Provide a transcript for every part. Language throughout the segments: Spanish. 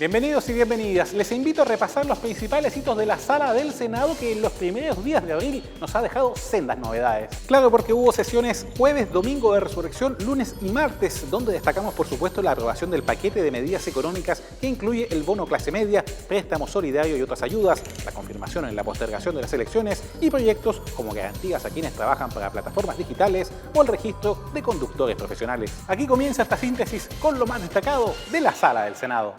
Bienvenidos y bienvenidas. Les invito a repasar los principales hitos de la Sala del Senado que en los primeros días de abril nos ha dejado sendas novedades. Claro, porque hubo sesiones jueves, domingo de resurrección, lunes y martes, donde destacamos por supuesto la aprobación del paquete de medidas económicas que incluye el bono clase media, préstamo solidario y otras ayudas, la confirmación en la postergación de las elecciones y proyectos como garantías a quienes trabajan para plataformas digitales o el registro de conductores profesionales. Aquí comienza esta síntesis con lo más destacado de la Sala del Senado.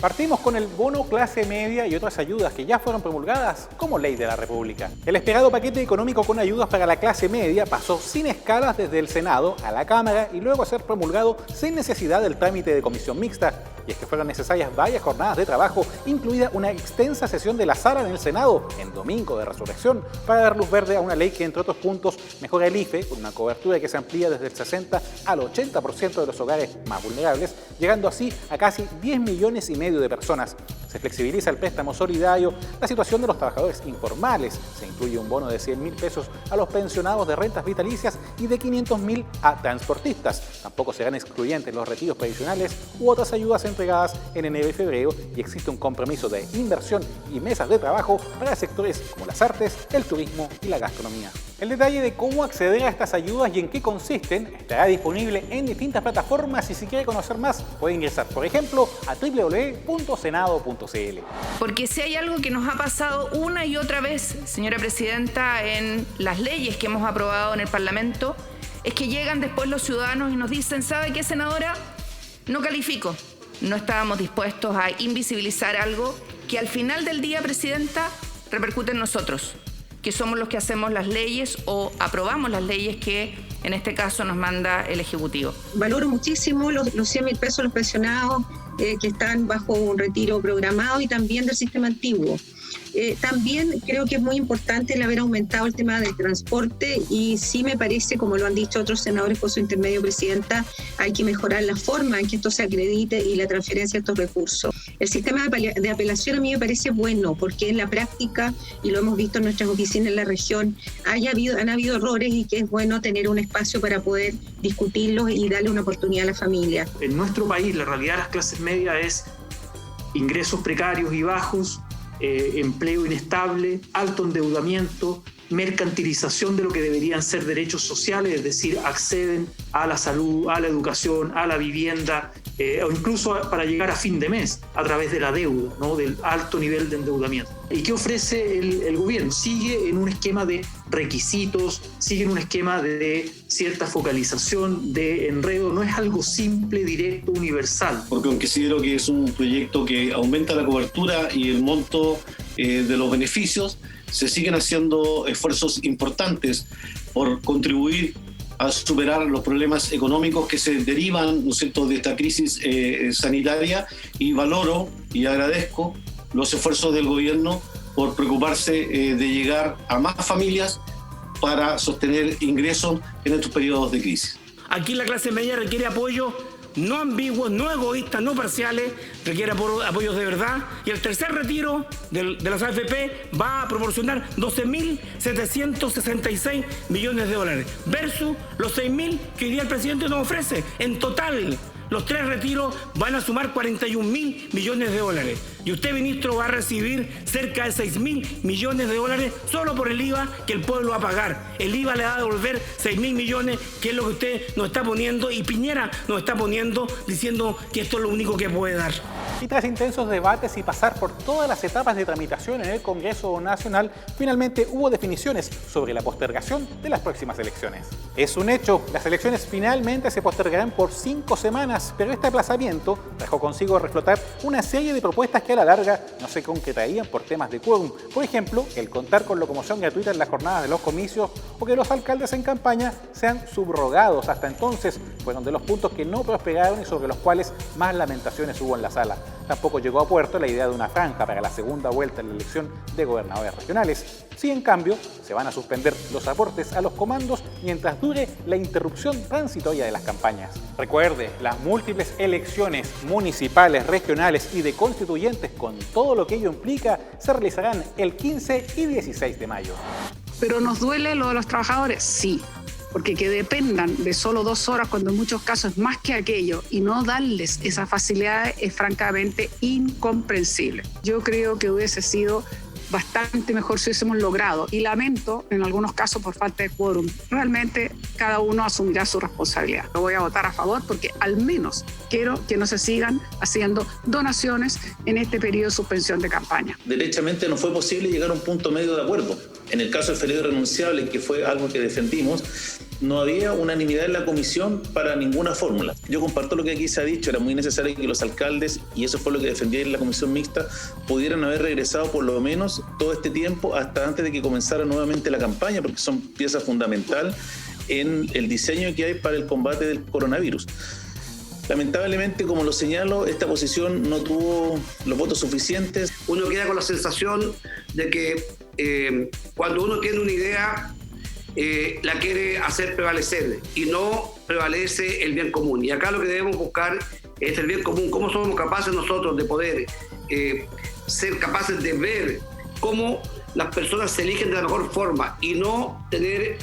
Partimos con el bono clase media y otras ayudas que ya fueron promulgadas como ley de la República. El esperado paquete económico con ayudas para la clase media pasó sin escalas desde el Senado a la Cámara y luego a ser promulgado sin necesidad del trámite de comisión mixta. Y es que fueron necesarias varias jornadas de trabajo, incluida una extensa sesión de la Sala en el Senado, en domingo de resurrección, para dar luz verde a una ley que, entre otros puntos, mejora el IFE con una cobertura que se amplía desde el 60 al 80% de los hogares más vulnerables, llegando así a casi 10,5 millones de personas. Se flexibiliza el préstamo solidario, la situación de los trabajadores informales, se incluye un bono de 100.000 pesos a los pensionados de rentas vitalicias y de 500.000 a transportistas. Tampoco serán excluyentes los retiros previsionales u otras ayudas entregadas en enero y febrero y existe un compromiso de inversión y mesas de trabajo para sectores como las artes, el turismo y la gastronomía. El detalle de cómo acceder a estas ayudas y en qué consisten estará disponible en distintas plataformas y si quiere conocer más puede ingresar, por ejemplo, a www.senado.cl. Porque si hay algo que nos ha pasado una y otra vez, señora Presidenta, en las leyes que hemos aprobado en el Parlamento, es que llegan después los ciudadanos y nos dicen, ¿sabe qué, senadora? No califico. No estábamos dispuestos a invisibilizar algo que al final del día, Presidenta, repercute en nosotros, que somos los que hacemos las leyes o aprobamos las leyes que en este caso nos manda el Ejecutivo. Valoro muchísimo los 100.000 pesos a los pensionados que están bajo un retiro programado y también del sistema antiguo. También creo que es muy importante el haber aumentado el tema del transporte y sí me parece, como lo han dicho otros senadores por su intermedio, Presidenta, hay que mejorar la forma en que esto se acredite y la transferencia de estos recursos. El sistema de apelación a mí me parece bueno porque en la práctica, y lo hemos visto en nuestras oficinas en la región, han habido errores y que es bueno tener un espacio para poder discutirlos y darle una oportunidad a la familia. En nuestro país la realidad de las clases medias es ingresos precarios y bajos, empleo inestable, alto endeudamiento, mercantilización de lo que deberían ser derechos sociales, es decir, acceden a la salud, a la educación, a la vivienda, o incluso para llegar a fin de mes a través de la deuda, ¿no? Del alto nivel de endeudamiento. ¿Y qué ofrece el gobierno? Sigue en un esquema de requisitos, sigue en un esquema de cierta focalización, de enredo, no es algo simple, directo, universal. Porque considero que es un proyecto que aumenta la cobertura y el monto de los beneficios. Se siguen haciendo esfuerzos importantes por contribuir a superar los problemas económicos que se derivan, ¿no es cierto?, de esta crisis sanitaria, y valoro y agradezco los esfuerzos del gobierno por preocuparse de llegar a más familias para sostener ingresos en estos periodos de crisis. Aquí la clase media requiere apoyo no ambiguos, no egoístas, no parciales, requiere apoyos de verdad. Y el tercer retiro de las AFP va a proporcionar 12.766 millones de dólares versus los 6.000 que hoy día el presidente nos ofrece. En total, los tres retiros van a sumar 41.000 millones de dólares. Y usted, ministro, va a recibir cerca de 6.000 millones de dólares solo por el IVA que el pueblo va a pagar. El IVA le va a devolver 6.000 millones, que es lo que usted nos está poniendo, y Piñera nos está poniendo, diciendo que esto es lo único que puede dar. Y tras intensos debates y pasar por todas las etapas de tramitación en el Congreso Nacional, finalmente hubo definiciones sobre la postergación de las próximas elecciones. Es un hecho, las elecciones finalmente se postergarán por 5 semanas, pero este aplazamiento trajo consigo reflotar una serie de propuestas que a la larga no se concretarían por temas de quórum. Por ejemplo, el contar con locomoción gratuita en las jornadas de los comicios o que los alcaldes en campaña sean subrogados. Hasta entonces fueron de los puntos que no prosperaron y sobre los cuales más lamentaciones hubo en la sala. Tampoco llegó a puerto la idea de una franja para la segunda vuelta en la elección de gobernadores regionales. Sí, en cambio, se van a suspender los aportes a los comandos mientras dure la interrupción transitoria de las campañas. Recuerde, las múltiples elecciones municipales, regionales y de constituyentes, con todo lo que ello implica, se realizarán el 15 y 16 de mayo. ¿Pero nos duele lo de los trabajadores? Sí. Porque que dependan de solo 2 horas, cuando en muchos casos es más que aquello, y no darles esa facilidad es francamente incomprensible. Yo creo que hubiese sido bastante mejor si hubiésemos logrado, y lamento en algunos casos por falta de quórum. Realmente cada uno asumirá su responsabilidad. Lo voy a votar a favor porque al menos quiero que no se sigan haciendo donaciones en este periodo de suspensión de campaña. Derechamente no fue posible llegar a un punto medio de acuerdo. En el caso del feriado renunciable, que fue algo que defendimos, no había unanimidad en la comisión para ninguna fórmula. Yo comparto lo que aquí se ha dicho, era muy necesario que los alcaldes, y eso fue lo que defendí en la comisión mixta, pudieran haber regresado por lo menos todo este tiempo hasta antes de que comenzara nuevamente la campaña, porque son pieza fundamental en el diseño que hay para el combate del coronavirus. Lamentablemente, como lo señalo, esta posición no tuvo los votos suficientes. Uno queda con la sensación de que cuando uno tiene una idea, la quiere hacer prevalecer y no prevalece el bien común. Y acá lo que debemos buscar es el bien común. ¿Cómo somos capaces nosotros de poder ser capaces de ver cómo las personas se eligen de la mejor forma y no tener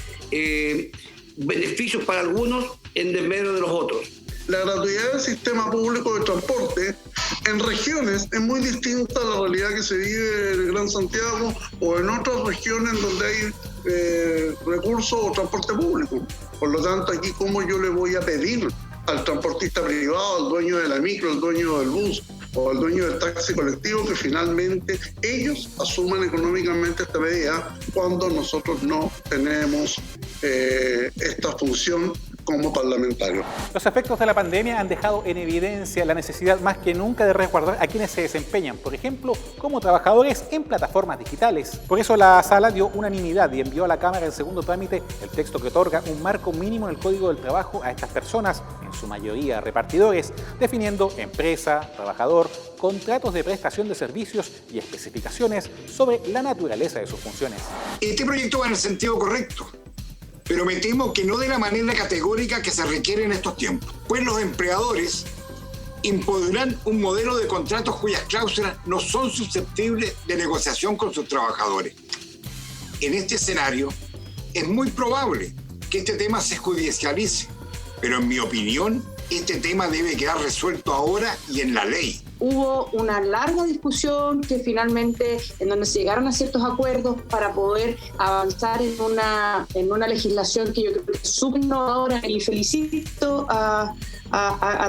beneficios para algunos en desmedro de los otros? La gratuidad del sistema público de transporte en regiones es muy distinta a la realidad que se vive en el Gran Santiago o en otras regiones donde hay recursos o transporte público. Por lo tanto, aquí, ¿cómo yo le voy a pedir al transportista privado, al dueño de la micro, al dueño del bus o al dueño del taxi colectivo que finalmente ellos asuman económicamente esta medida cuando nosotros no tenemos esta función como parlamentarios? Los efectos de la pandemia han dejado en evidencia la necesidad más que nunca de resguardar a quienes se desempeñan, por ejemplo, como trabajadores en plataformas digitales. Por eso la Sala dio unanimidad y envió a la Cámara en segundo trámite el texto que otorga un marco mínimo en el Código del Trabajo a estas personas, en su mayoría repartidores, definiendo empresa, trabajador, contratos de prestación de servicios y especificaciones sobre la naturaleza de sus funciones. Este proyecto va en el sentido correcto, pero me temo que no de la manera categórica que se requiere en estos tiempos, pues los empleadores impondrán un modelo de contratos cuyas cláusulas no son susceptibles de negociación con sus trabajadores. En este escenario, es muy probable que este tema se judicialice, pero en mi opinión, este tema debe quedar resuelto ahora y en la ley. Hubo una larga discusión que finalmente, en donde se llegaron a ciertos acuerdos para poder avanzar en una legislación que yo creo que es súper innovadora, y felicito a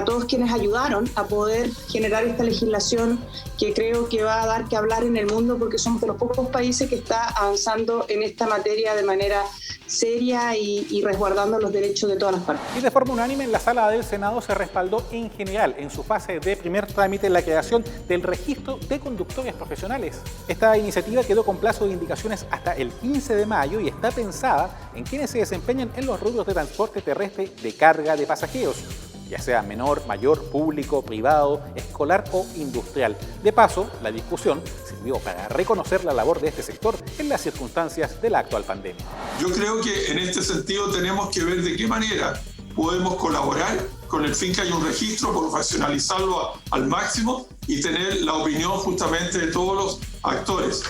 todos quienes ayudaron a poder generar esta legislación que creo que va a dar que hablar en el mundo, porque somos de los pocos países que está avanzando en esta materia de manera seria y resguardando los derechos de todas las partes. Y de forma unánime, en la Sala del Senado se respaldó en general, en su fase de primer trámite, la creación del registro de conductores profesionales. Esta iniciativa quedó con plazo de indicaciones hasta el 15 de mayo y está pensada en quienes se desempeñan en los rubros de transporte terrestre de carga de pasajeros, ya sea menor, mayor, público, privado, escolar o industrial. De paso, la discusión sirvió para reconocer la labor de este sector en las circunstancias de la actual pandemia. Yo creo que en este sentido tenemos que ver de qué manera podemos colaborar con el fin que haya un registro, profesionalizarlo al máximo y tener la opinión justamente de todos los actores.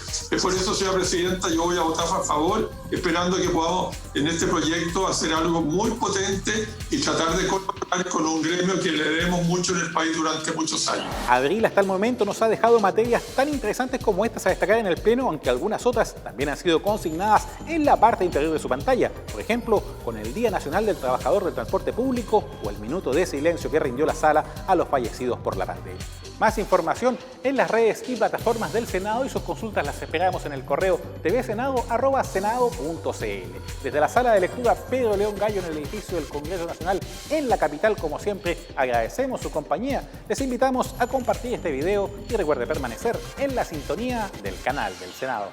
Por eso, señora presidenta, yo voy a votar a favor, esperando que podamos en este proyecto hacer algo muy potente y tratar de colaborar con un gremio que le debemos mucho en el país durante muchos años. Abril hasta el momento nos ha dejado materias tan interesantes como estas a destacar en el Pleno, aunque algunas otras también han sido consignadas en la parte interior de su pantalla. Por ejemplo, con el Día Nacional del Trabajador del Transporte Público o el minuto de silencio que rindió la Sala a los fallecidos por la pandemia. Más información en las redes y plataformas del Senado, y sus consultas las esperamos en el correo tvsenado@senado.cl. Desde la Sala de Lectura Pedro León Gallo en el edificio del Congreso Nacional en la capital, como siempre, agradecemos su compañía. Les invitamos a compartir este video y recuerde permanecer en la sintonía del canal del Senado.